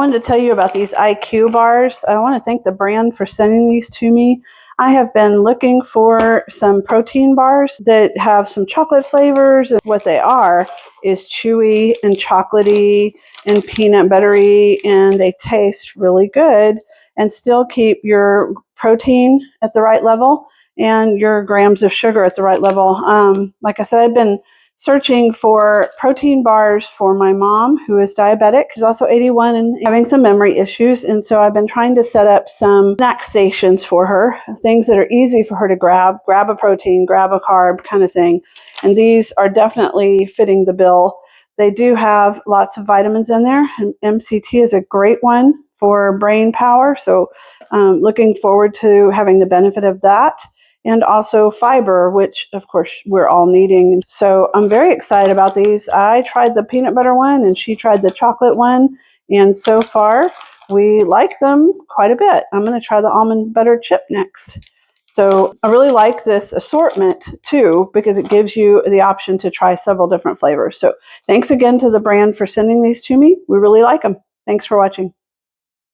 I wanted to tell you about these IQ bars. I want to thank the brand for sending these to me. I have been looking for some protein bars that have some chocolate flavors, and what they are is chewy and chocolatey and peanut buttery, and they taste really good and still keep your protein at the right level and your grams of sugar at the right level. Like I said, I've been searching for protein bars for my mom, who is diabetic, who's also 81 and having some memory issues. And so I've been trying to set up some snack stations for her, things that are easy for her to grab a protein, grab a carb kind of thing. And these are definitely fitting the bill. They do have lots of vitamins in there, and MCT is a great one for brain power. So looking forward to having the benefit of that. And also fiber, which of course we're all needing. So I'm very excited about these. I tried the peanut butter one and she tried the chocolate one. And so far we like them quite a bit. I'm going to try the almond butter chip next. So I really like this assortment too, because it gives you the option to try several different flavors. So thanks again to the brand for sending these to me. We really like them. Thanks for watching.